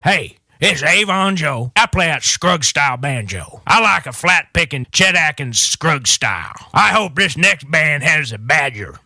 Hey, it's Avon Joe. I play that Scruggs-style banjo. I like a flat-picking Chet Atkins Scruggs style. I hope this next band has a badger.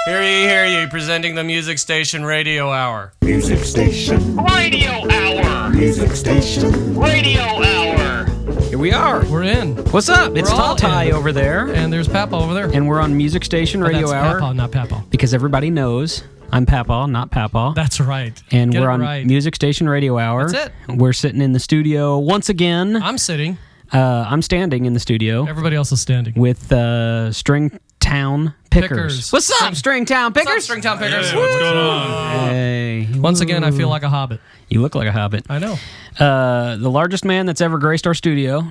Hear ye, presenting the Music Station Radio Hour. Music Station Radio Hour. Music Station Radio Hour. Here we are. We're in. What's up? It's We're all Ty in. over there. And there's Papa over there. And we're on Music Station But Radio that's Hour. Papa, not Papa. Because everybody knows I'm Papa, not Papa. That's right. And Get we're it on right. Music Station Radio Hour. That's it. We're sitting in the studio once again. I'm sitting. I'm standing in the studio Everybody else is standing. with Stringtown Pickers. What's up, Stringtown Pickers? What's up, Stringtown Pickers? What's going on? Hey. Once again, I feel like a hobbit. You look like a hobbit. I know. The largest man that's ever graced our studio,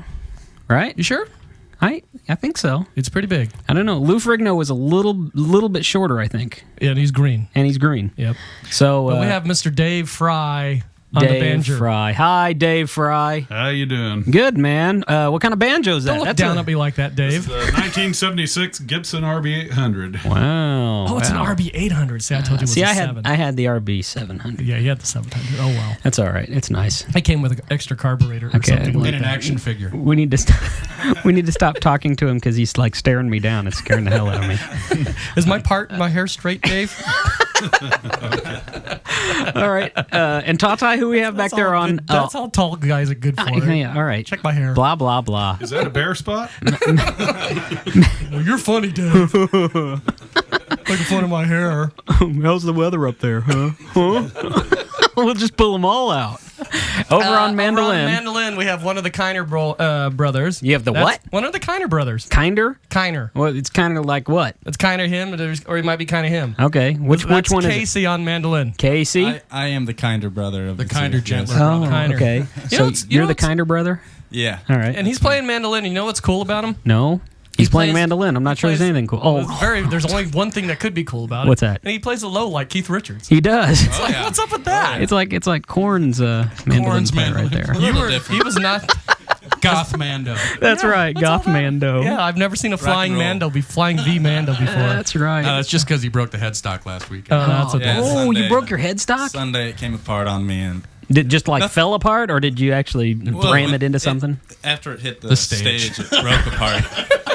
right? You sure? I think so. It's pretty big. I don't know. Lou Ferrigno was a little bit shorter, I think, Yeah, and he's green. and he's green. Yep. So But we have Mr. Dave Fry on the Dave banjo. Fry. Hi, Dave Fry. How you doing? Good, man. What kind of banjo is that? Don't look That's down a- at me like that, Dave. The 1976 Gibson RB800. Wow. Oh, it's an wow. RB 800. See, I told you it was See, a I 7. had the RB 700. Yeah, you had the 700. Oh, well. That's all right. It's nice. It came with an extra carburetor or Okay. something like In an that. action figure. We need to we need to stop talking to him because he's like staring me down. It's scaring the hell out of me. Is my part in my hair straight, Dave? All right. And Tatai, who we have back there on? That's how tall guys are good for. Yeah. All right. Check my hair. Blah blah blah. Is that a bare spot? Well, you're funny, Dave. Making fun of my hair. How's the weather up there, huh? We'll just pull them all out. Over on mandolin. Over on mandolin, we have one of the Kiner brothers. You have the That's what? One of the Kiner brothers. Kinder? Kiner. Well, it's kind of like what? It's Kiner him, or it might be kind of him. Okay. Which That's one is it? Casey on mandolin. Casey? I am the kinder brother of the kinder, two, yes. gentler. Oh, Kinder. okay. You So know what's- you you're know the what's- kinder brother? Yeah. All right. And he's playing mandolin. You know what's cool about him? No? He's playing plays- mandolin. I'm not sure there's plays- anything cool. Well, Oh, there's only one thing that could be cool about it. What's that? And he plays a low like Keith Richards. he does. Oh, yeah. What's up with that? It's like Corn's mandolin Corn's player mandolin. right there. He was not. Goth Mando. That's right. Goth all that. Mando. Yeah, I've never seen a flying roll. Mando be flying the Mando before. That's right. That's just because he broke the headstock last week. That's what Yeah, that is. Oh, you Sunday. broke your headstock? Sunday it came apart on me, and Did it just like fell apart, or did you actually ram it into something? after it hit the stage. stage, it broke apart.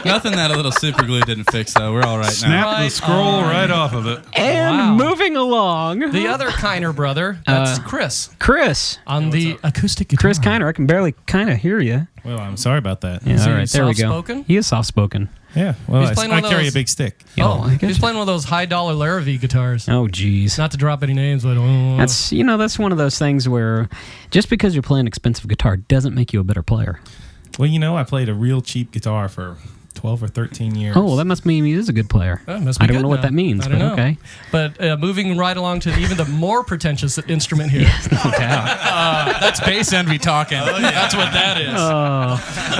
Nothing that a little super glue didn't fix, though. We're all right now. Snap Right the scroll right off of it. And Wow. moving along, The other Kiner brother, that's Chris, Chris. on the acoustic guitar. Chris Kiner, I can barely kind of hear you. Well, I'm sorry about that. Yeah, Is all he right, there we go. soft-spoken? He is soft-spoken. Yeah. Well, He's playing I one of carry those- a big stick. Oh, I he's gotcha. playing one of those high-dollar Larrivee guitars. Oh, geez. Not to drop any names, but That's that's one of those things where just because you're playing an expensive guitar doesn't make you a better player. Well, I played a real cheap guitar for 12 or 13 years. Oh, well, that must mean he is a good player. That must be I don't good know what now. that means, I don't but know. okay. But moving right along to even the more pretentious instrument here. No doubt. That's bass envy talking. That's what that is.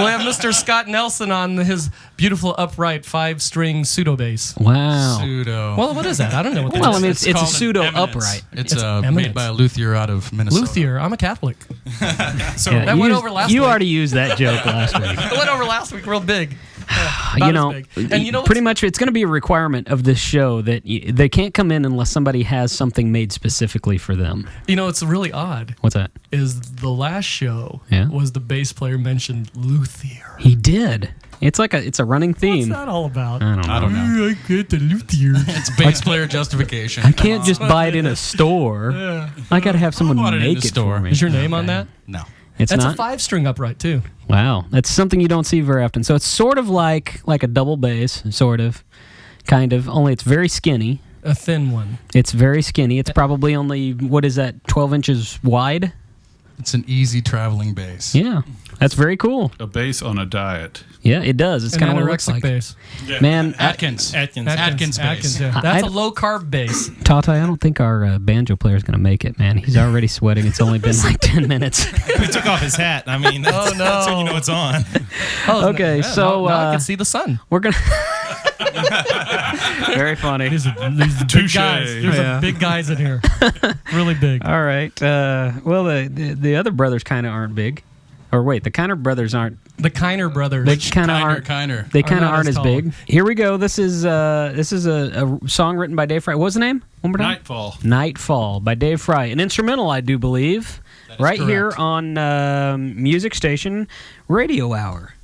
We have Mr. Scott Nelson on his beautiful upright 5-string pseudo bass. Wow. Pseudo. Well, what is that? I don't know what that Well, is. I mean, it's a called an pseudo eminence. upright. It's, It's eminence. made by a luthier out of Minnesota. Luthier. I'm a Catholic. So Yeah, that you went used- over last You week. already used that joke last week. It went over last week real big. You as know, big. And you know pretty what's- much it's going to be a requirement of this show that they can't come in unless somebody has something made specifically for them. You know, it's really odd. What's that? Is the last show Yeah. was the bass player mentioned luthier. He did. It's like it's a running What's theme. that all about? I don't know. I get the luthier. it's bass player justification. I can't just buy it in a store. I got to have someone bought it in make the it store. for me. Is your name on that? No. It's That's not. a 5-string upright too. Wow, that's something you don't see very often. So it's sort of like a double bass, sort of, kind of. Only it's very skinny. A thin one. It's very skinny. It's probably only, what is that, 12 inches wide? It's an easy traveling bass. Yeah, that's very cool. A bass on a diet. Yeah, it does. It's An kind of what it looks anorexic like. bass. Man, Atkins. Atkins. bass. Yeah. That's I- a low carb bass. Tata, I don't think our banjo player is going to make it, man. He's already sweating. It's only been like 10 minutes. He took off his hat. I mean, that's, Oh, no. that's when you know it's on. Oh, Okay, yeah, so, now I uh, can see the sun. We're going to... Very funny. These big Touche. guys. There's Yeah. some big guys in here. Really big. All right. Well, the other brothers kind of aren't big. Or wait, the Kiner brothers aren't. The Kiner brothers. They kind of aren't. Kiner. They Are kind of not aren't as as tall. big. Here we go. This is a song written by Dave Fry. What's the name? One more time. Nightfall. Nightfall by Dave Fry. An instrumental, I do believe. Right correct. here on Music Station Radio Hour.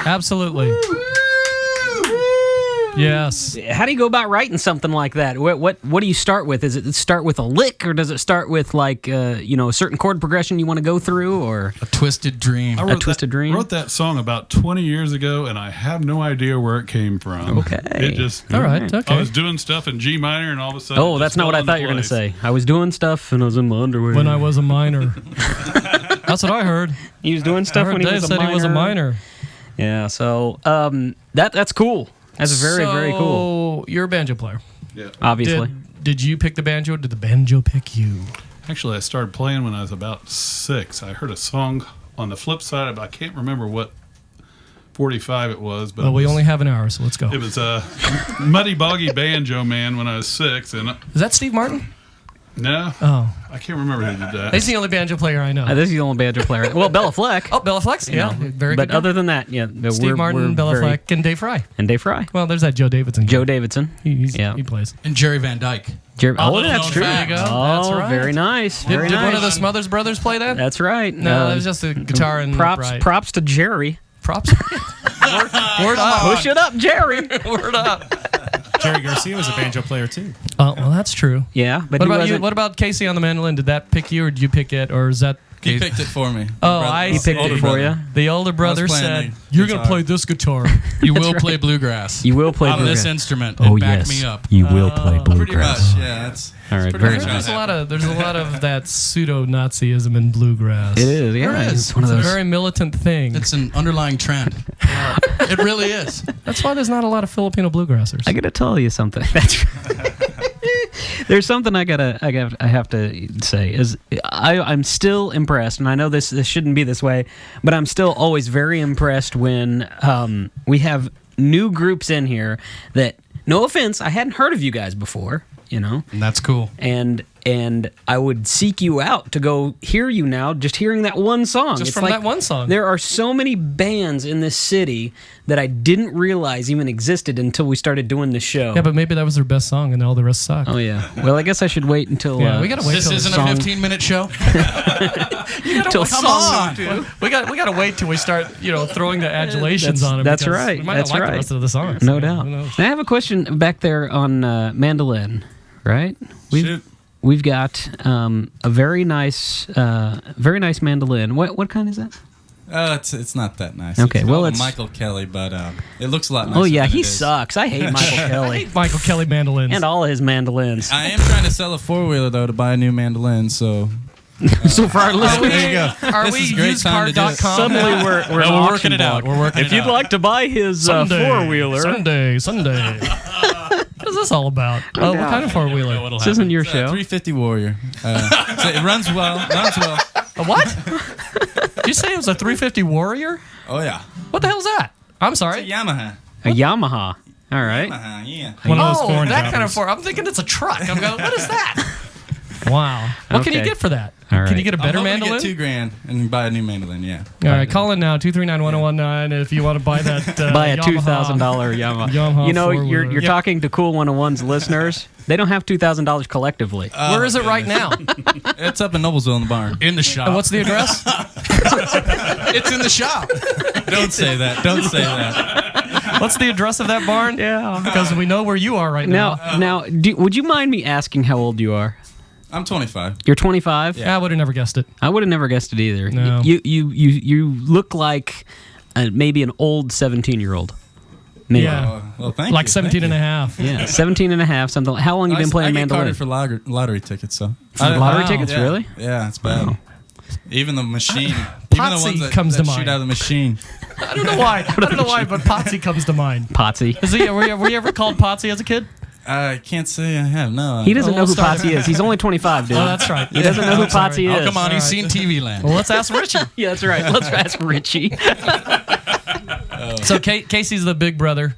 Absolutely. Yes. How do you go about writing something like that? What do you start with? Is it start with a lick, or does it start with like a certain chord progression you want to go through, or A Twisted Dream. a twisted dream? I wrote that song about 20 years ago, and I have no idea where it came from. Okay. It just... All right. Okay. I was doing stuff in G minor, and all of a sudden... Oh, that's not what I thought you were going to say. I was doing stuff and I was in my underwear. When I was a minor. That's what I heard. He was doing I stuff heard when he Dave was a said minor. he was a minor. Yeah, so that's cool. That's very, very cool. So, you're a banjo player. Yeah. Obviously. Did you pick the banjo or did the banjo pick you? Actually, I started playing when I was about 6. I heard a song on the flip side, but I can't remember what 45 it was. But Well, we only have an hour, so let's go. it was a Muddy Boggy Banjo Man when I was 6. And Is that Steve Martin? no, Oh. I can't remember who did that. He's the only banjo player I know. This is the only banjo player. Well, Bella Fleck. Oh, Bella Flex? Yeah, very But good. other than that, yeah. Steve Martin, Bella Fleck, and Dave Fry. And Dave Fry. Well, there's that Joe Davidson. Joe Davidson. He Yeah. plays. And Jerry Van Dyke. Oh, little that's known true. fact. There you go. Oh, That's right. very nice. Did, Very did nice. one of the Smothers Brothers play that? That's right. No, that was just a guitar and upright. props to Jerry. Props. Word up. Push it up, Jerry. Word up. Jerry Garcia was a banjo player too. Oh, well, that's true. Yeah, but What he about you? wasn't. What about Casey on the mandolin? Did that pick you, or did you pick it, or is that? He picked it for me. Oh, I He see. picked it for you. The older brother playing said, the "You're gonna guitar. play this guitar." You will play bluegrass. You will play on this bluegrass. instrument. Oh and back yes, me up. you will play Pretty bluegrass. much, yeah. That's All right, pretty very much nice. how There's a lot of that pseudo Nazism in bluegrass. It is, yeah. There is. It's one of It's a those. very militant thing. It's an underlying trend. It really is. That's why there's not a lot of Filipino bluegrassers. I gotta tell you something. That's there's something I have to say is I'm still impressed, and I know this shouldn't be this way, but I'm still always very impressed when we have new groups in here that, no offense, I hadn't heard of you guys before, you know, And that's cool. and I would seek you out to go hear you now, just hearing that one song. Just It's from like that one song. There are so many bands in this city that I didn't realize even existed until we started doing this show. Yeah, but maybe that was their best song, and all the rest sucked. Oh yeah. Well, I guess I should wait until. Yeah, we gotta wait This till isn't song- a 15-minute show. Till Come song. on. we gotta wait till we start, throwing the adulations on it. That's because right. We might That's not like right. the rest of the songs. No Who doubt. knows? I have a question back there on mandolin, right? Shoot. We've got a very nice mandolin. What kind is that? It's not that nice. Okay, It's well, called it's- Michael Kelly, but it looks a lot nicer. Oh yeah, than he it is. sucks. I hate Michael I Kelly hate Michael Kelly mandolins. and all of his mandolins. I am trying to sell a 4-wheeler though to buy a new mandolin. So So for our listeners, there you go. Are This we is a great time to do it. usecar.com? suddenly we're we're an working auction it out. block. We're working If it you'd out. like to buy his four-wheeler, Sunday. What is this all about? Oh, what kind of four-wheeler? this isn't your It's a show. 350 Warrior. So it runs well. A what? Did you say it was a 350 Warrior? Oh yeah. What the hell's that? I'm It's a sorry. Yamaha. A Yamaha. All right. Yamaha, yeah. One of those Oh, foreign that kind of jobbers. four. I'm thinking it's a truck. I'm going, what is that? Wow. What can you Okay. get for that? All Can right. you get a better I'm hoping mandolin? to get $2,000 and buy a new mandolin. Yeah. All right, call in now 239-1019 if you want to buy that. Buy a Yamaha. $2,000 Yamaha. Yamaha You know, you're four-wheeler. talking to Cool 101's listeners. They don't have $2,000 collectively. Where is it right now? It's up in Noblesville in the barn. In the shop. And what's the address? It's in the shop. Don't say that. Don't say that. What's the address of that barn? Yeah. Because we know where you are right now. Now, would you mind me asking how old you are? I'm 25. You're 25. Yeah, I would have never guessed it. I would have never guessed it either. No. You look like maybe an old 17-year-old. Maybe. Yeah. Well, thank Like you. 17 Thank and a you. half. Yeah, 17 and a half, something. How long you been playing I get mandolin? carded for lottery tickets, so. For lottery Wow. tickets, Yeah. really? Yeah, it's bad. Even the machine. Even Potsy the ones that, comes that to shoot mind. out of the machine. I don't know why. I don't know why, but Potsy comes to mind. Potsy. Were you ever called Potsy as a kid? I can't say I have, no. He doesn't know who we'll start Potsy is. He's only 25, dude. Oh, that's right. He doesn't know who Potsy is. Oh, come on, he's All right. seen TV Land. Well, let's ask Richie. Yeah, that's right. Let's ask Richie. So Casey's the big brother.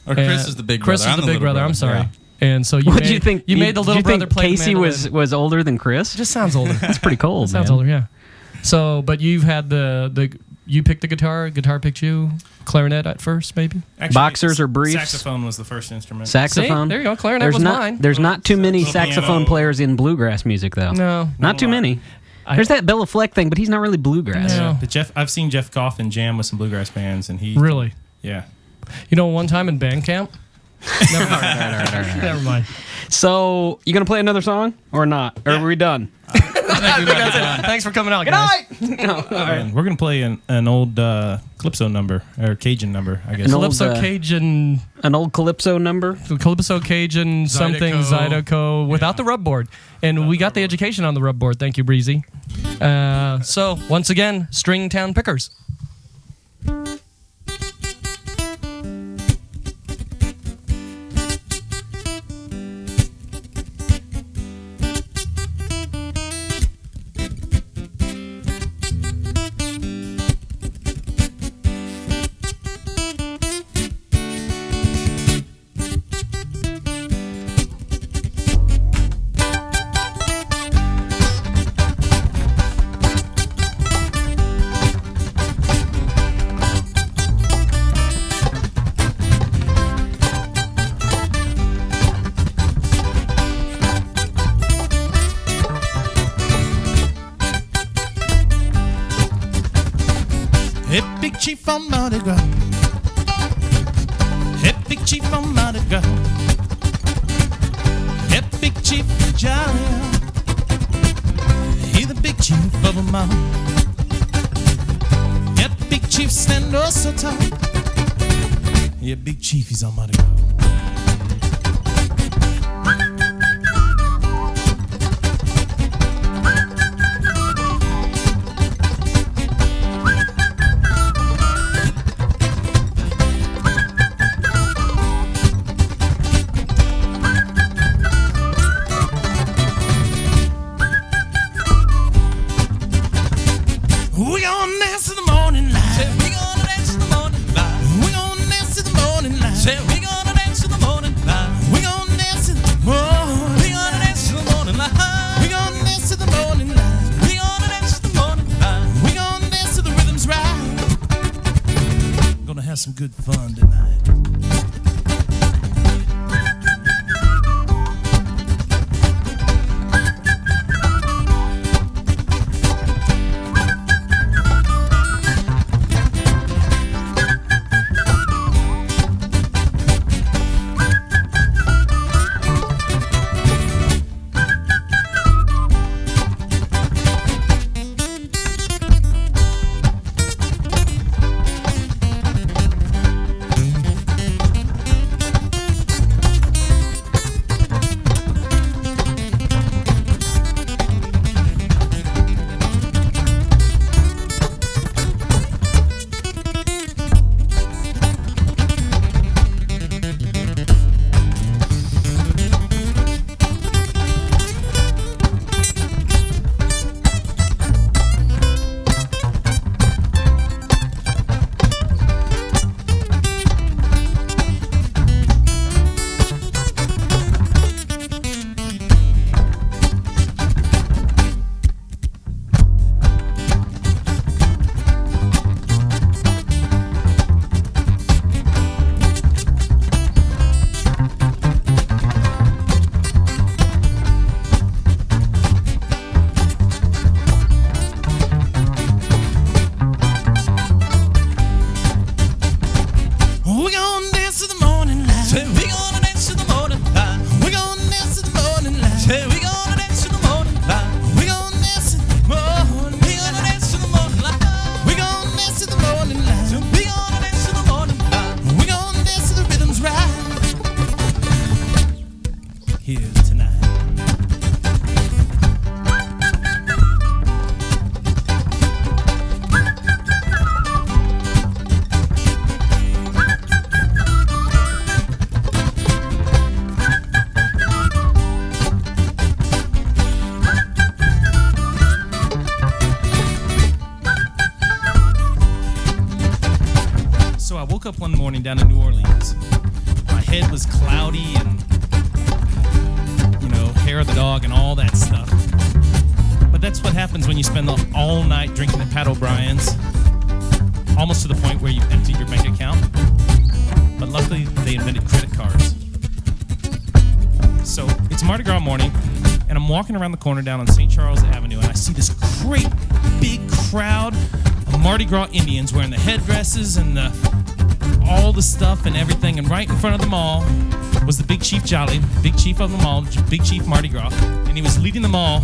Or Chris is the big brother. Chris is I'm the big little brother. I'm sorry. Yeah. And so you What made, do you think? You made the little do you brother think play the Casey mandolin. was older than Chris? Just sounds older. That's pretty cold. Sounds man. older, yeah. So, but you've had you picked the guitar picked you, clarinet at first, maybe? Actually, Boxers or briefs? Saxophone was the first instrument. Saxophone. See? There you go. Clarinet There's was not. mine. There's not too many Little saxophone piano. players in bluegrass music, though. No. Not too a lot. many. There's that Bella Fleck thing, but he's not really bluegrass. No. But I've seen Jeff Coffin jam with some bluegrass bands, and he Really? yeah. You know, one time in band camp? Never mind. Never mind. So, you gonna play another song or not? Or are we done? Thanks for coming out, guys. And we're gonna play an old Calypso number or Cajun number, I guess. An old, Calypso Cajun, An old Calypso number. Calypso Cajun something Zydeco without the rub board, and we got the education on the rub board. Thank you, Breezy. So once again, Stringtown Pickers. Hey, big chief on Mardi Gras. Hey, big chief on Mardi Gras. Hey, big chief jolly. He the big chief of them all. Hey, big chief stand oh so tall. Yeah, big chief, he's on Mardi Gras. We gonna dance to the morning light. Say we gonna dance to the morning light. We gonna dance to the morning light. Say we gonna dance to the morning light. We gonna dance to the morning. We gonna dance to the morning light. We gonna dance to the morning light. We gonna dance to the morning light. We gonna dance to the rhythms right. Gonna have some good fun tonight. We gonna dance to the morning light. Say we gonna dance to the morning light. We gonna dance to the morning light. Say we gonna dance to the morning light. We gonna dance to the morning. We gonna dance to the morning light. We gonna dance to the morning light. So we gonna dance to the morning light. We gonna dance to the rhythms right. Here tonight. So I woke up one morning down in New Orleans. My head was cloudy and, hair of the dog and all that stuff. But that's what happens when you spend all night drinking at Pat O'Brien's, almost to the point where you've emptied your bank account. But luckily, they invented credit cards. So it's Mardi Gras morning, and I'm walking around the corner down on St. Charles Avenue, and I see this great big crowd of Mardi Gras Indians wearing the headdresses and all the stuff and everything. And right in front of them all was the Big Chief Jolly, Big Chief of them all, Big Chief Mardi Gras, and he was leading them all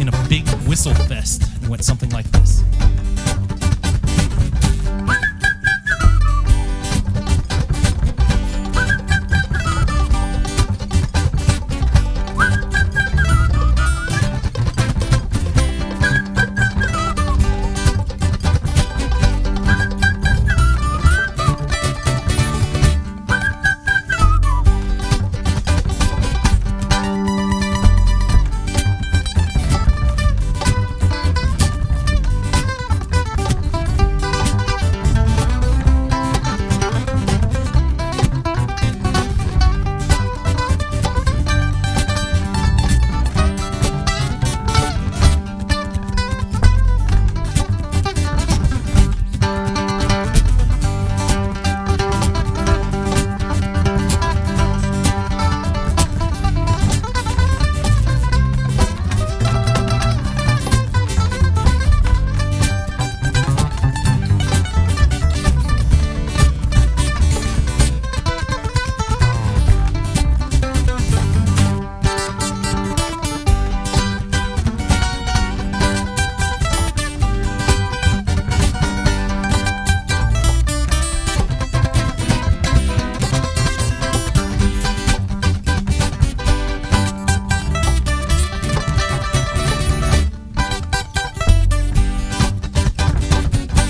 in a big whistle fest. It went something like this.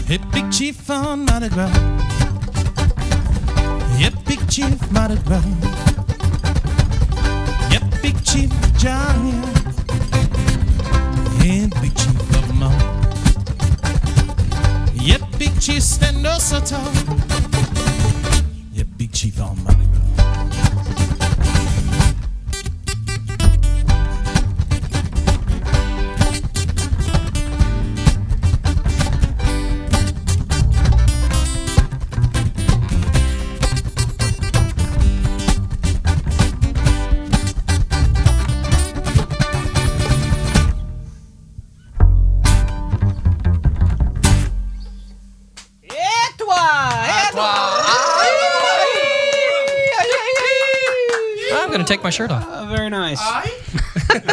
Hey, big chief on Mardi Gras. Yep, big chief Mardi Gras. Yep, big chief Johnny. Yeah, big chief of them all. Yep, big chief stand oh so tall. Yep, big chief on Mardi Gras. I'm going to take my shirt off. Very nice.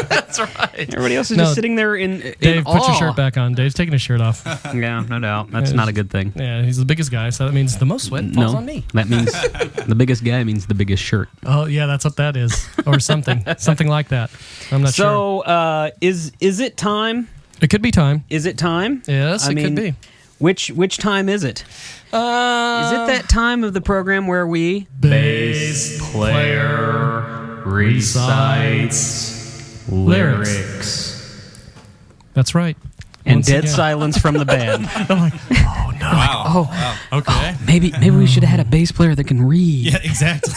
That's right. Everybody else is just sitting there in Dave, put awe. your shirt back on. Dave's taking his shirt off. Yeah, no doubt. That's not a good thing. Yeah, he's the biggest guy, so that means the most sweat falls on me. That means the biggest guy means the biggest shirt. Oh, yeah, that's what that is. Or something. Something like that. I'm not sure. So, is it time? It could be time. Is it time? Yes, it could be. Which time is it? Is it that time of the program where we bass player recites lyrics? That's right. And Once dead again. silence from the band. I'm like, oh no. Wow. Okay. Maybe we should have had a bass player that can read. Yeah, exactly.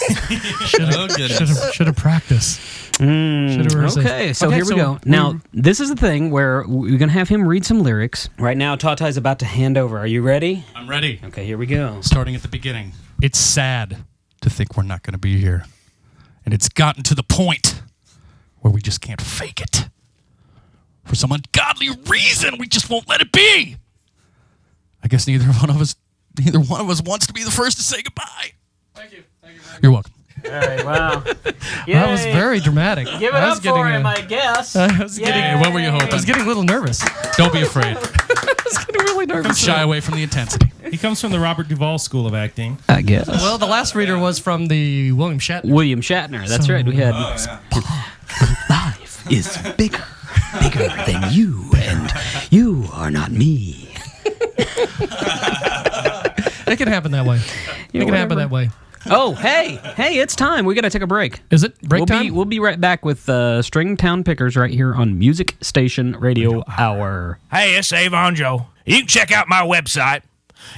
Should have practiced. Should've rehearsed. Okay, so here we go. Now, this is the thing where we're going to have him read some lyrics. Right now, Tata's about to hand over. Are you ready? I'm ready. Okay, here we go. Starting at the beginning. It's sad to think we're not going to be here. And it's gotten to the point where we just can't fake it. For some ungodly reason, we just won't let it be. I guess neither one of us wants to be the first to say goodbye. Thank you. You're welcome. All right, wow. That was very dramatic. Give it up for him, I guess. I was getting, What were you hoping? I was getting a little nervous. Don't be afraid. I was getting really nervous. Shy away from the intensity. He comes from the Robert Duvall School of Acting. I guess. Well, the last reader was from the William Shatner. William Shatner. That's right. We had. Life is bigger than you, and you are not me. It can happen that way. It can happen that way. Oh, hey, it's time. We got to take a break. Is it break time? We'll be right back with Stringtown Pickers right here on Music Station Radio Hour. Hey, it's Avon Joe. You can check out my website.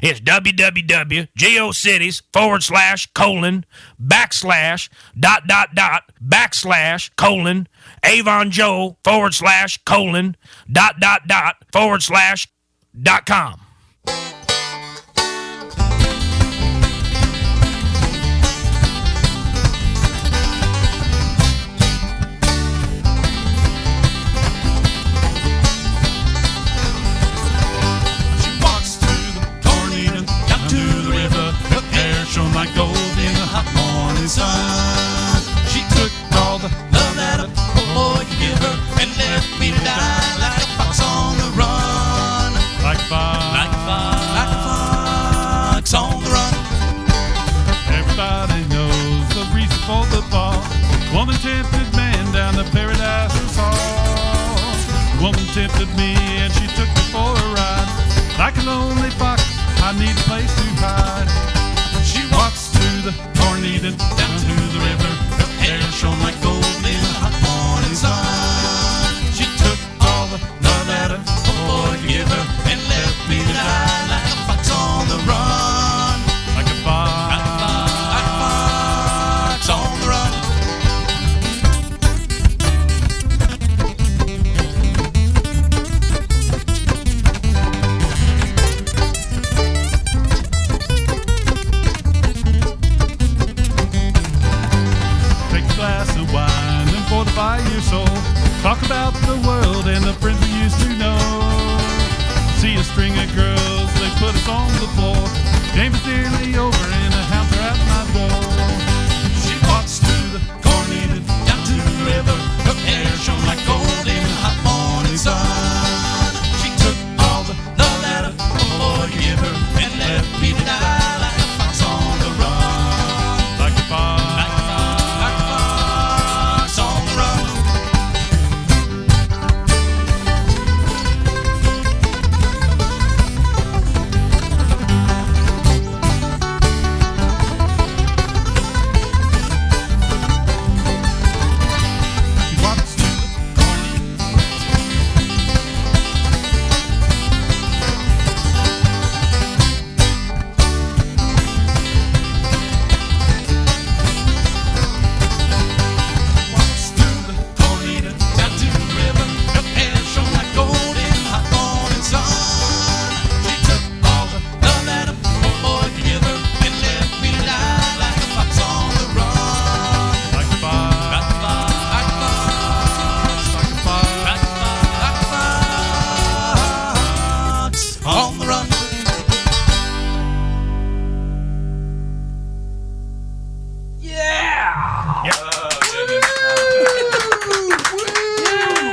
It's www.geocities/Avonjoe///.com. Like gold in the hot morning sun. She took all the love that a poor boy could give her and left me to die on the run. Everybody knows the reason for the fall. Woman tempted man down the paradise hall. Woman tempted me and she took me for a ride. Like a lonely fox, I need a place to hide. She walks through the corn eating down to the river. Her hair shone like gold in the hot morning sun. She took all the love that a boy could give her and left me to die like a fox on the run. Like a fox, like a fox on the run. Take a glass of wine and fortify your soul. Talk about the world and the friends we used to know. See a string of girls, they put us on the floor. Game is nearly over and the hounds are at my door. She walks through the corn eating down to the river. Her hair shone like gold in the hot morning sun. She took all the love that a boy could give her and left me to die like a fox on the run. Like a fox, like a fox, like a fox on the run. She walks through the corn eating. Walks through the corn eating down to the river. Her hair shone like gold in the hot morning sun. She took all the love that a boy could give her and left me to die like a fox on the run. Like a fox, like a fox, like a fox, like a fox, like a fox on the run.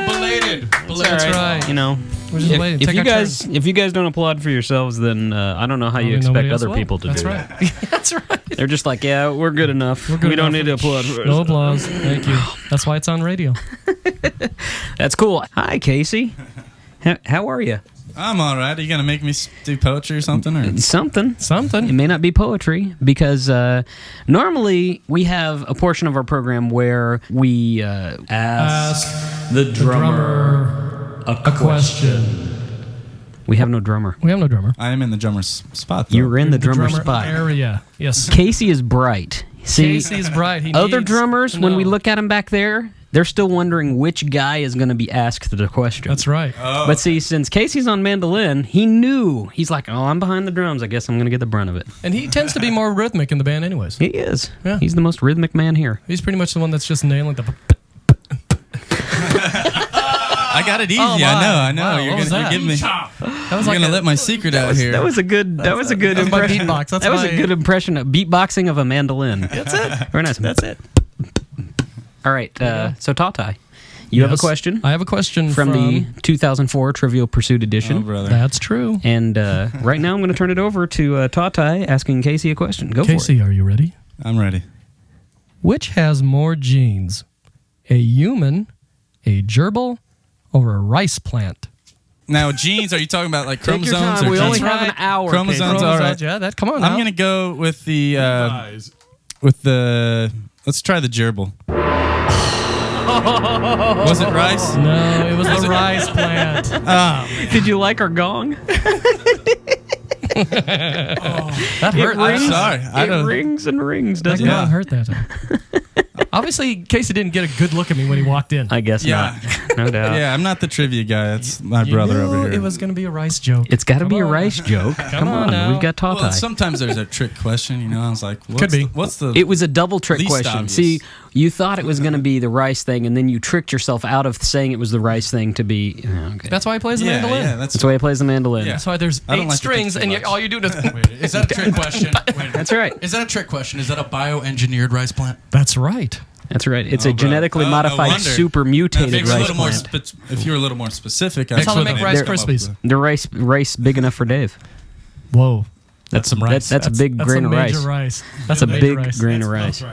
Belated. That's right. You know, We're just waiting. if Take you our guys turn. if you guys don't applaud for yourselves, then I don't know how you Probably expect nobody else other will. people to That's do right. it. That's right. They're just like, yeah, we're good enough. We're good we don't enough. need to applaud for No ourselves. applause. Thank you. That's why it's on radio. That's cool. Hi, Casey. How are you? I'm all right. Are you gonna make me do poetry or something? Or Something. It Something. may not be poetry because normally we have a portion of our program where we ask the drummer a question. We have no drummer. We have no drummer. I am in the drummer's spot. Though. You were in the drummer spot. area. Yes. Casey is bright. See, Casey's bright. He other needs drummers, to when we know. look at him back there, they're still wondering which guy is going to be asked the question. That's right. But see, since Casey's on mandolin, he knew. He's like, oh, I'm behind the drums. I guess I'm going to get the brunt of it. And he tends to be more rhythmic in the band anyways. He is. Yeah. He's the most rhythmic man here. He's pretty much the one that's just nailing the... I got it easy. Oh, my. I know. Wow, You're what was gonna that? give me. That was You're like gonna let my secret out here. That was a good. That was a good That's my impression. beatbox. That's that was my- a good impression of beatboxing of a mandolin. That's it. Very nice. That's it. All right. So Tatai, you have a Yes. question I have a question from the 2004 Trivial Pursuit edition. Oh, brother. That's true. And right now I'm going to turn it over to Tatai asking Casey a question. Go Casey, are you ready? I'm ready. Which has more genes? A human, a gerbil, or a rice plant? Now, genes, are you talking about like Take your chromosomes time. or We only genes? have an hour. Chromosomes, Casey. all right. Yeah, come on now. I'm gonna go with the Eyes. let's try the gerbil. Was it rice? No, it was the rice plant. Did you like our gong? That hurt. I'm sorry. I It don't. rings and rings, That doesn't gong it? hurt that time. Obviously, Casey didn't get a good look at me when he walked in. I guess Yeah. not. No doubt. Yeah, I'm not the trivia guy. That's my You brother knew over here. it was going to be a rice joke. It's got to Come be a on. rice joke. Come on on. now. We've got Tatai. well, sometimes there's a trick question. You know, I was like, Could be. What's the? It was a double trick Least question. obvious. See, you thought it was going to be the rice thing, and then you tricked yourself out of saying it was the rice thing to be. Okay. That's why he plays the yeah, mandolin. yeah. That's That's why he plays the mandolin. Yeah. That's why there's I don't 8 like to strings, think and too you, much. all you do is. Is that a trick question? Wait, That's right. is that a trick question? Is that a bioengineered rice plant? That's right. That's right. It's Oh, a bro. genetically Oh, no modified, wonder. super Now, mutated if, you were a rice little more plant. if you were a little more specific, That's how they I'd make Rice come up Krispies. with The rice big enough for Dave. Whoa. That's some rice. That's a big That's grain a of major rice. rice. That's a major big rice. grain of rice.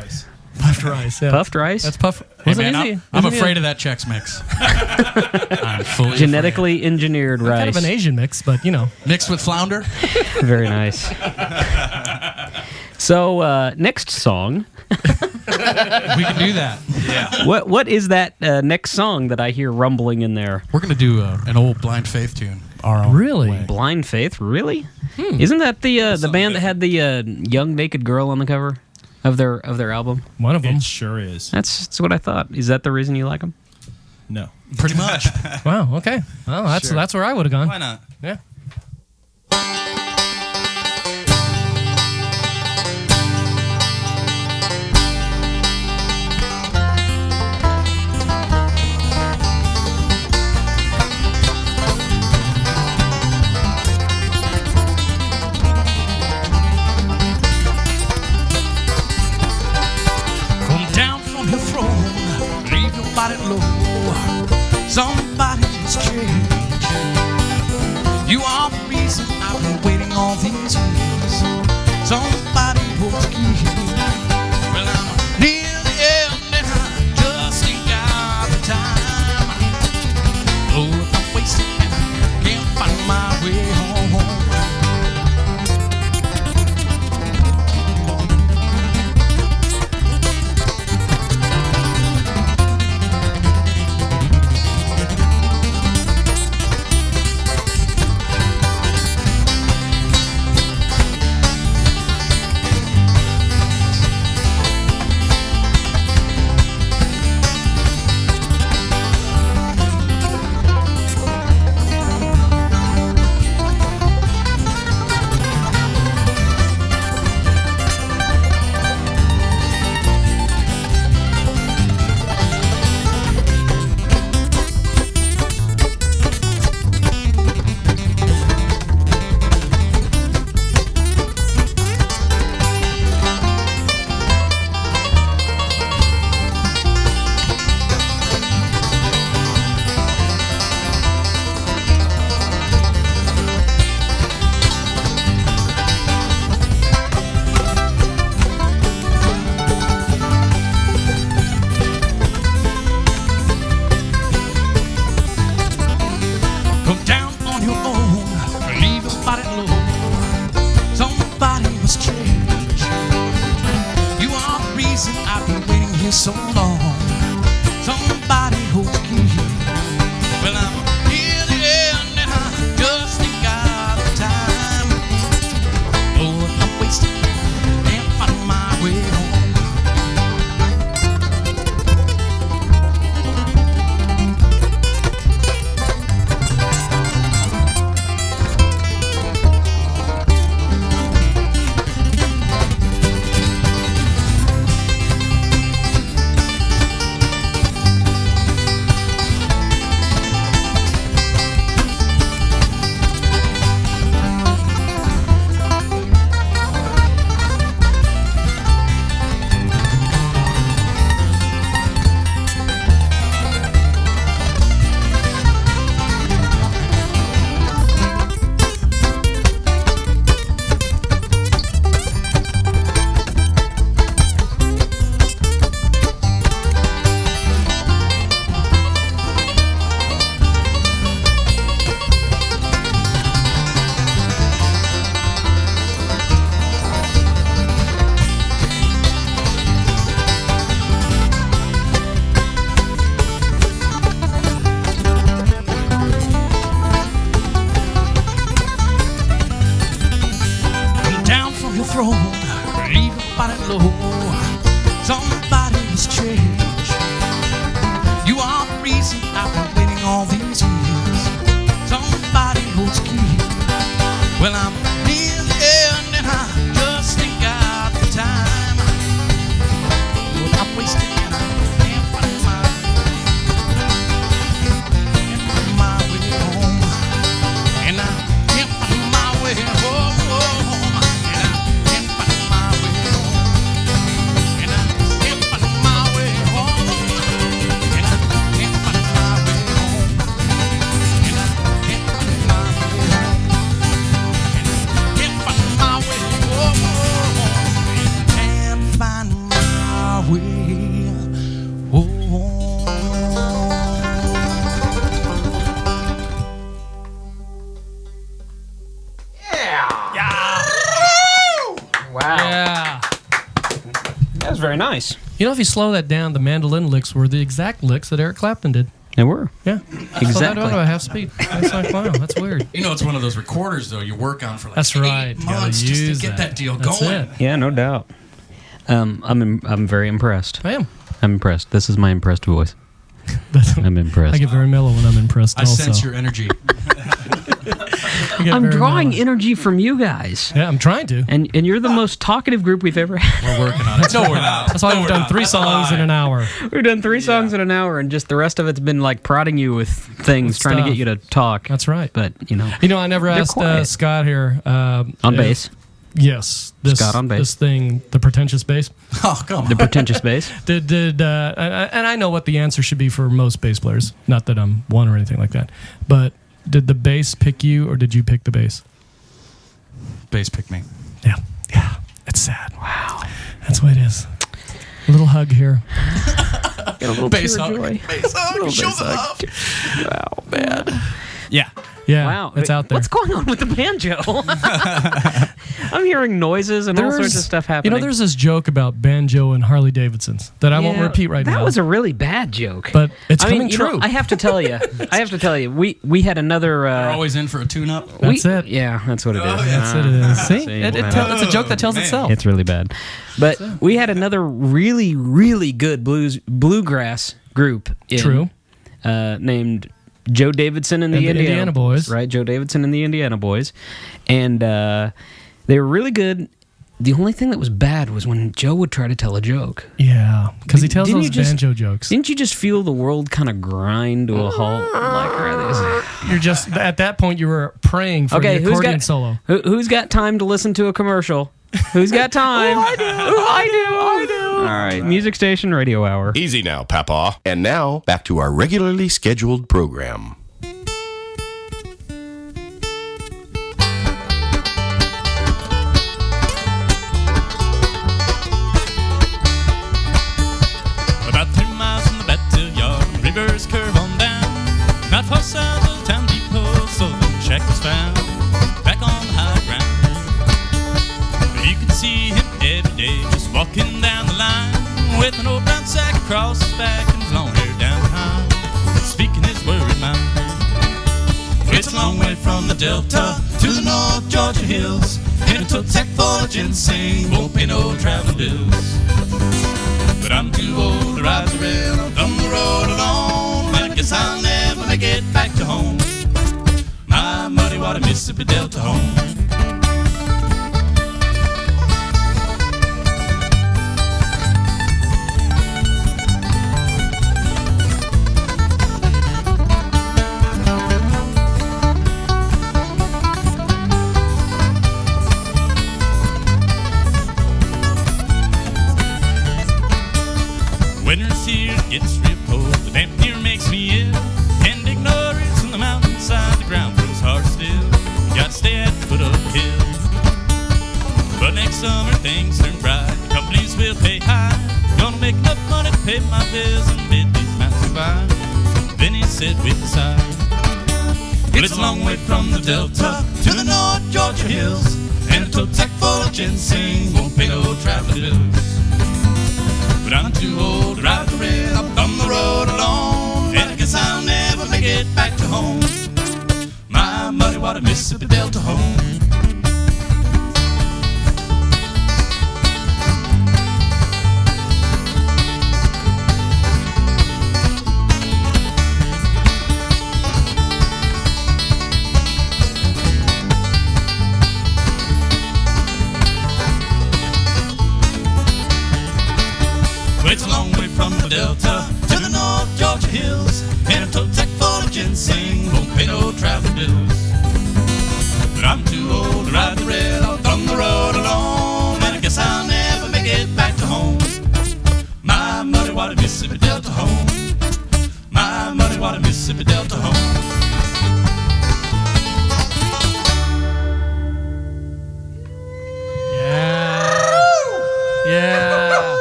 Puffed rice. Yeah. Puffed rice? That's puff. Hey, Wasn't man, easy. I'm Wasn't afraid easy. of that Chex Mix. I'm fully Genetically engineered rice. Kind of an Asian mix, but you know. afraid. Mixed with flounder. Very nice. So, next song. We can do that. Yeah. What is that next song that I hear rumbling in there? We're going to do an old Blind Faith tune. Our own Really? way. Blind Faith? Really? Isn't that the band that had the young naked girl on the cover of their album? One of them. It sure is. That's what I thought. Is that the reason you like them? No. Pretty much. Wow. Okay. Well, that's where I would have gone. Why not? Yeah. Come down from your throne, leave your body low. Somebody just change. You are the reason I've been waiting all these years. Somebody was key. Well, I'm near the end and I just ain't got the time. Oh, I'm wasted and I can't find my way home. Come down on your own, leave your body low. Somebody must change. You are the reason I've been waiting here so long. Somebody holds the key. Well, I'm near the end and I just ain't got the time. Oh, I'm wasted, can't find my way home. Come down from your throne, leave your body low. Somebody must change. You are the reason I've been waiting all these years. Somebody holds the key. Well, I'm near the end and I just ain't got the time. Well, I'm wasted and I can't find my way home. And I can't find my way home. And I can't find my way home. And I can't find my way home. And I can't find my way Wow. Yeah. That was very nice. You know, if you slow that down, the mandolin licks were the exact licks that Eric Clapton did. They were. Yeah. Exactly. So that at half speed. That's like, wow, that's weird. You know, it's one of those recorders, though, you work on for like That's right. 8 You gotta months just to use get that deal That's going. it. Yeah, no doubt. I'm very impressed. I am. I'm impressed. This is my impressed voice. I'm impressed. I get very mellow when I'm impressed I also. sense your energy. I get I'm very drawing mellow. energy from you guys. Yeah, I'm trying to. And you're the most talkative group we've ever had. We're working on it. No, we're not. That's why No, we've we're done not. 3 That's a songs in lie. an hour. We've done 3 songs in an hour, and just the rest of it's been like prodding you with things, With trying to stuff. get you to talk. That's right. But, you know. You know, I never They're asked quiet. Scott here. On if- bass. Yes. This, Scott on bass. This thing, the pretentious bass. Oh, come The on. pretentious bass. And I know what the answer should be for most bass players. Not that I'm one or anything like that. But did the bass pick you or did you pick the bass? Bass pick me. Yeah. Yeah. It's sad. Wow. That's the way it is. A little hug here. Get a little Bass tear of hug. joy. Bass hug. Show the love. Wow, man. Yeah. Yeah. Wow. It's out there. What's going on with the banjo? I'm hearing noises and all sorts of stuff happening. You know, there's this joke about banjo and Harley Davidsons that I won't Yeah, repeat right now. That was a really bad joke. but it's I coming mean, you true. know, I have to tell you, we had another. We're always in for a tune-up. That's it. Yeah, that's what it is. That's it. It is. See? see, It's a joke that tells itself. It's really bad. But we had another really, really good bluegrass group in, True. Named Joe Davidson and the Indiana Boys. Right, Joe Davidson and the Indiana Boys. And they were really good. The only thing that was bad was when Joe would try to tell a joke. Yeah, because he tells Didn't those you just- banjo jokes. Didn't you just feel the world kind of grind to a halt? Like, You're just at that point you were praying for okay, the accordion solo. Who's got time to listen to a commercial? Who's got time? I do. All right, Music Station Radio Hour. Easy now, Papa. And now, back to our regularly scheduled program. About 3 miles from the Battle Yard, rivers curve on down. Not far south of Town Depot, Sullivan Shack was found. Back on the high ground, you could see him every day, just walking down the line with an old brown sack across his back and his long hair down behind, speaking his worried mind. It's a long way from the Delta to the North Georgia hills, in a tow sack full of ginseng, won't pay no travel bills. But I'm too old to ride the rail on the road alone, and I guess I'll never make it back to home, my muddy water Mississippi Delta home. Winter's here, it gets real cold. The damp here makes me ill. Can't ignore it from the mountainside. The ground feels hard still. Gotta stay at the foot of the hill. But next summer things turn bright. Companies will pay high. Gonna make enough money to pay my bills and bid these mountains goodbye. Then he said with a sigh, well, it's a long way from the Delta to the North Georgia hills, and a tow sack full of ginseng won't pay no travel bills. But I'm too old to ride the rail up on the road alone, and I guess I'll never make it back to home, my muddy water Mississippi Delta home. Well, it's a long way from the Delta to the North Georgia hills, and a tow sack full of ginseng won't pay no travel bills. But I'm too old to ride the rail out on the road alone, and I guess I'll never make it back to home, my muddy water Mississippi Delta home, my muddy water Mississippi Delta home. Yeah.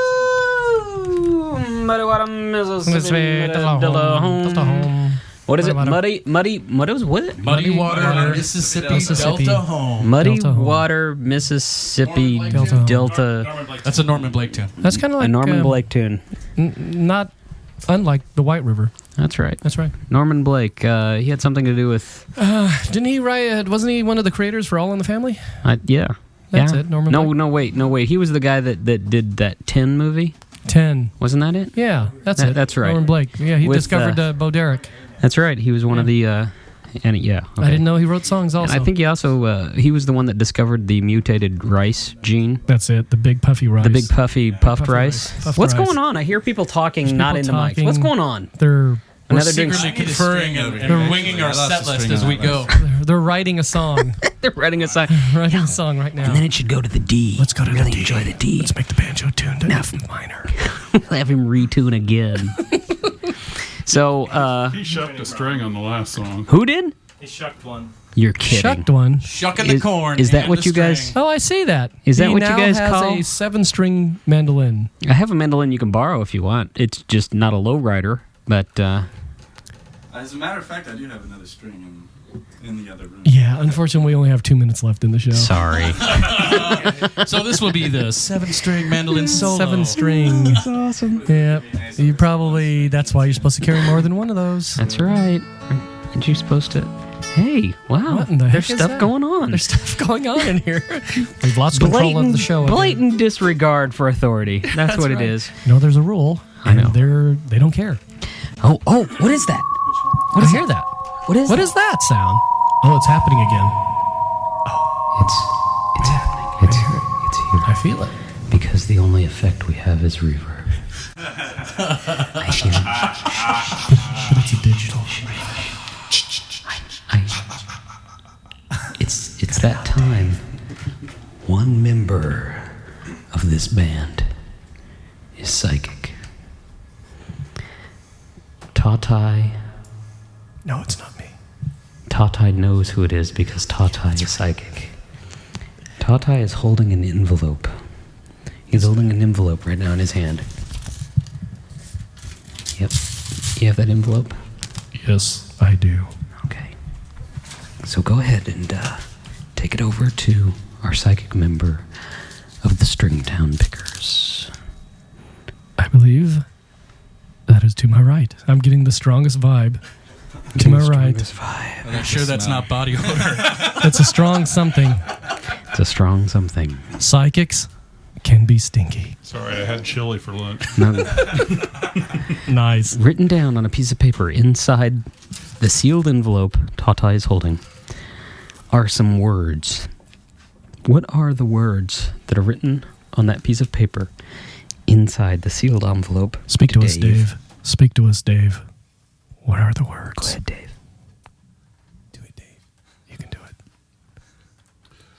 Muddy Water, Mississippi Delta home. What is it? What about Muddy. What was it? Muddy Water, Mississippi. Delta Home. Muddy Delta Home. Water, Mississippi, Delta Home. Delta. That's a Norman Blake tune. That's kind of like A Norman Blake tune. Not unlike the White River. That's right. That's right. Norman Blake. He had something to do with. Didn't he write? Wasn't he one of the creators for All in the Family? Yeah. That's Yeah. it. Norman. No, Blake? no, wait. He was the guy that did that 10 movie. 10. Wasn't that it? Yeah, that's it. That's right. Norman Blake. Yeah, he With, discovered Bo Derek. That's right. He was one of the. And yeah. Okay. I didn't know he wrote songs also. I think he also he was the one that discovered the mutated rice gene. That's it. The big puffy rice. The big puffy puffed rice. Puffed What's rice. going on? I hear people talking, There's not people into mics. What's talking. going on? They're Now they're doing. Secretly conferring and winging our set list as we go. they're writing a song. They're writing a song. Writing a song right now. And then it should go to the D. Let's go to really the D. enjoy the D. Let's make the banjo tune to F minor. Have him retune again. So, He shucked a string on the last song. who did? He shucked one. You're kidding. Shucked one. Shucking the corn. Is that and what the you guys? string. Oh, I see that. Is that He what you now guys has call- a 7-string mandolin. I have a mandolin you can borrow if you want. It's just not a lowrider, but As a matter of fact, I do have another string in the other room. Yeah, unfortunately, we only have 2 minutes left in the show. sorry. So this will be the 7-string mandolin solo. 7-string. That's awesome. Yeah, you probably. That's why you're supposed to carry more than one of those. That's right. Aren't you supposed to? Hey, wow. What in the There's heck is stuff that? going on. There's stuff going on in here. We've lost control of the show. again. blatant disregard for authority. That's what right. it is. No, there's a rule. I know. And they don't care. Oh, what is that? What is hear that? What is What that? is that sound? Oh, it's happening again. It's happening. It's here. I feel it. Because the only effect we have is reverb. I hear. But it's a digital. It's that time. One member of this band is psychic. Tatai. No, it's not me. Tatai knows who it is because Tatai is psychic. Tatai is holding an envelope. He's holding an envelope right now in his hand. Yep. You have that envelope? Yes, I do. Okay. So go ahead and take it over to our psychic member of the Stringtown Pickers. I believe that is to my right. I'm getting the strongest vibe. To my right. I'm sure that's not body odor. It's a strong something. It's a strong something. Psychics can be stinky. Sorry, I had chili for lunch. No, Nice. written down on a piece of paper inside the sealed envelope Tatai is holding are some words. What are the words that are written on that piece of paper inside the sealed envelope? Speak to us, Dave. Speak to us, Dave. What are the words? Go ahead, Dave. Do it, Dave. You can do it.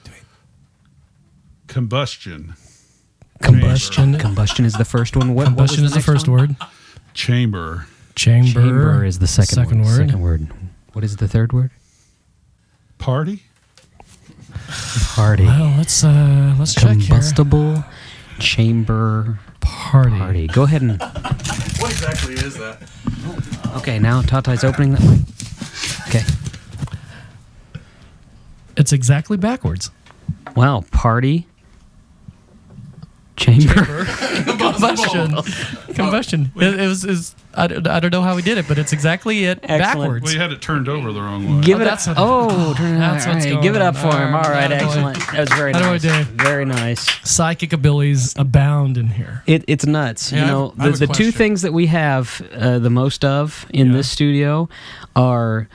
Do it. Combustion. Combustion. Combustion is the first one. What Combustion was is the next first one? word. Chamber. Chamber. Chamber is the second word. word. Second word. What is the third word? Party. Party. Well, let's check here. Combustible chamber Party. party. Go ahead and. What exactly is that? Okay, now Tatai's opening that mic. Okay. It's exactly backwards. Wow. Party. Chamber. Combustion. Combustion. It was. I don't know how we did it, but it's exactly it backwards. Well, you had it turned over the wrong way. Give it that's up. what- Turn it that's all what's right, going give it up on. for him. All right, Attaboy. excellent. That was very Attaboy, nice. Dave. Very nice. Psychic abilities abound in here. It's nuts. Yeah, you know, I have a the two question. things that we have the most of in this studio are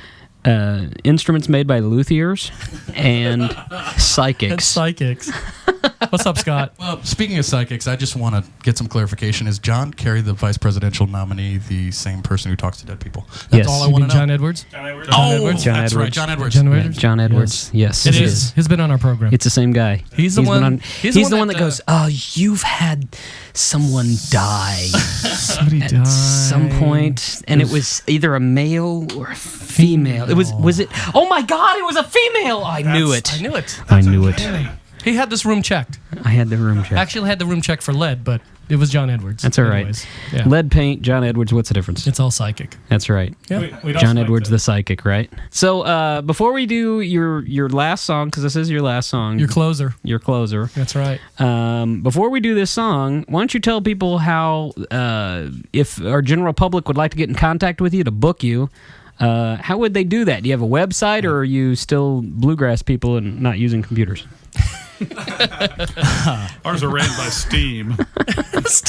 instruments made by luthiers and It's psychics. psychics. What's up, Scott? Well, speaking of psychics, I just want to get some clarification. Is John Kerry, the vice presidential nominee, the same person who talks to dead people? That's Yes. all I You want mean to know. John Edwards? John Edwards. Oh, Edwards? John that's right, Edwards. John Edwards. John Yeah, Edwards? John Edwards. Yes, It it is. He's been on our program. It's the same guy. He's the one- He's the one that goes, Oh, you've had someone die Somebody at died. some point, and it was either a male or a female. It was it? Oh my God! It was a female. I knew it. I knew it. I knew it. He had this room checked. I had the room checked. Actually, had the room checked for lead, but it was John Edwards. That's all right. Anyways, yeah. Lead paint, John Edwards, what's the difference? It's all psychic. That's right. Yeah. John Edwards, the psychic, right? So before we do your last song, because this is your last song. Your closer. Your closer. That's right. Before we do this song, why don't you tell people how, if our general public would like to get in contact with you to book you, how would they do that? Do you have a website, or are you still bluegrass people and not using computers? Ours are ran by Steam.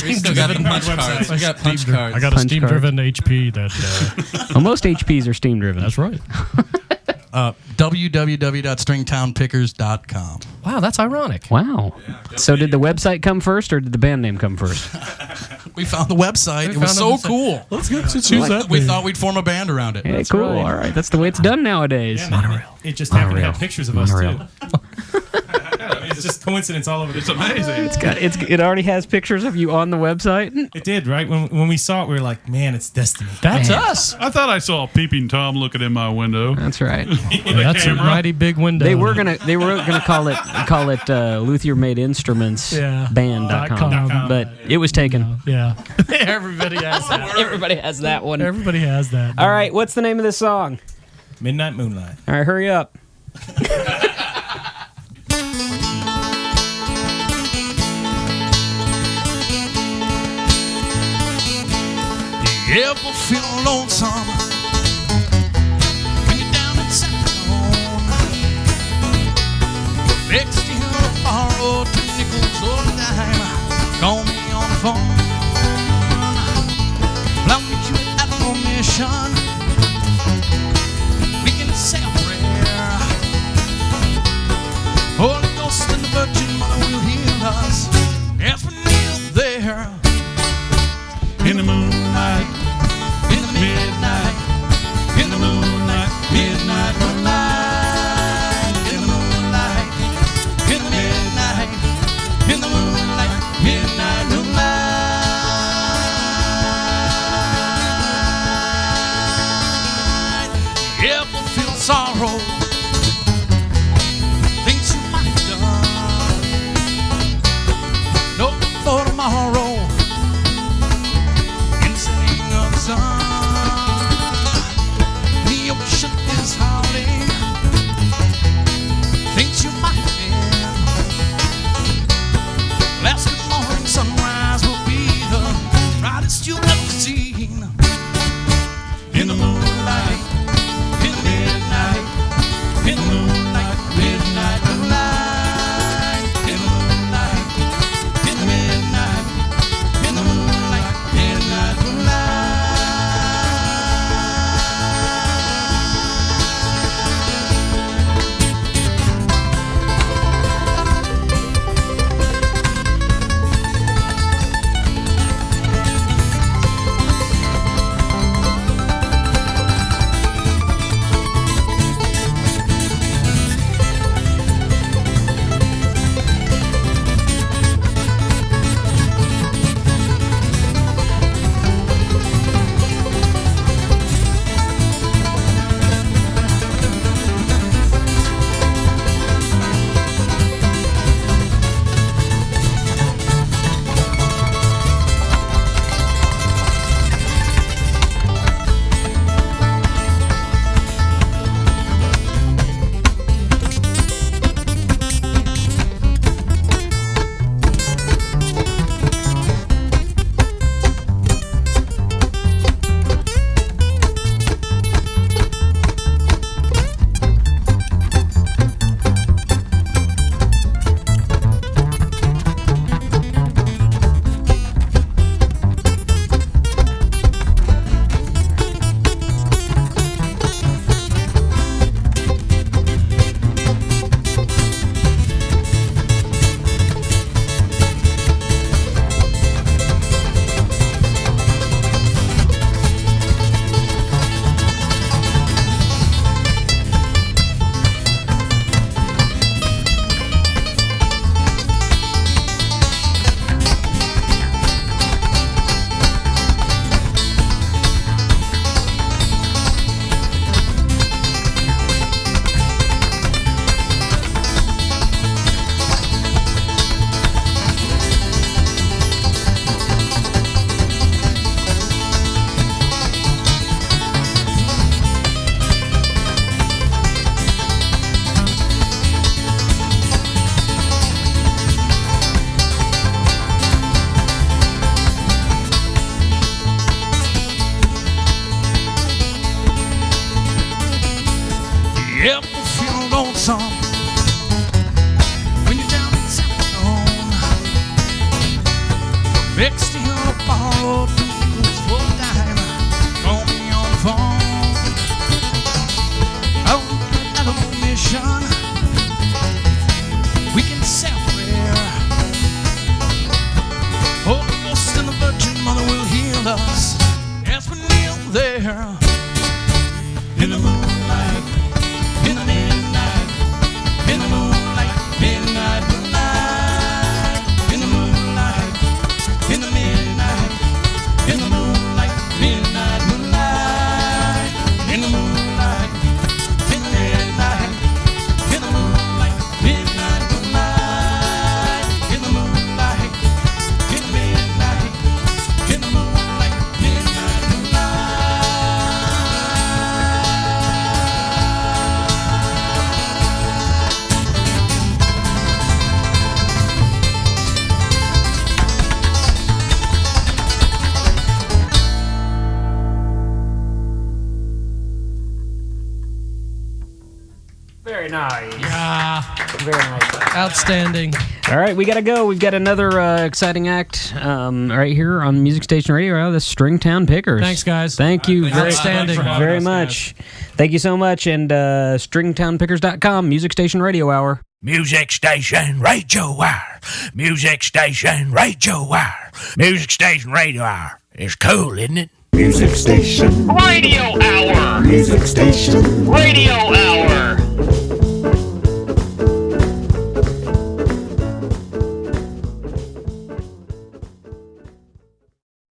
We still got punch cards. We got punch cards. I got a Punch steam-driven HP that. Well, most HPs are steam driven. That's right. www.stringtownpickers.com. Wow, that's ironic. Wow. So did the website come first, or did the band name come first? We found the website. It was so cool. Let's choose that. We thought we'd form a band around it. Hey, cool. right. All right. That's the way it's done nowadays. It just happened to have Monorail. pictures of us Monorail. too. It's just coincidence all over. It's amazing. It already has pictures of you on the website. It did, right? When we saw it, we were like, man, it's destiny. That's Man. us. I thought I saw a peeping Tom looking in my window. That's right. That's a camera. mighty big window. They were gonna call it Luthier Made Instruments Yeah. band.com, .com. but it was taken. Yeah. Everybody has that. Everybody has that one. Everybody has that. All right, what's the name of this song? Midnight Moonlight. All right, hurry up. You ever feel lonesome when you're down in town? Next to you, borrow 2 nickels or a dime. Call me on the phone. I'll meet you at your mission. We can say a prayer. Holy Ghost and the Virgin Mother will heal us as we kneel there In the moonlight, in the midnight, in the moonlight, midnight, moonlight, in the moonlight, in the midnight, in the moonlight, midnight, moonlight. some. When you're down in San next to your borrowed fields for a dime, call me on the phone. Oh, that old mission, we can separate. Oh, the ghost and the Virgin Mother will heal us as we kneel there in the moonlight, in the midnight, in the moonlight, midnight, moonlight, in the moonlight, in the midnight, in the moonlight, midnight, moonlight, in the moonlight, in the midnight, in the moonlight, midnight, moonlight, in the moonlight, in the midnight, in the moonlight, midnight, moonlight. Very nice. Yeah. Very nice. Outstanding. All right, we got to go. We've got another exciting act right here on Music Station Radio, the Stringtown Pickers. Thanks, guys. Thank you Outstanding. very much. Thank you so much. And stringtownpickers.com, Music Station Radio Hour. Music Station Radio Hour. Music Station Radio Hour. Music Station Radio Hour. It's cool, isn't it? Music Station Radio Hour. Music Station Radio Hour.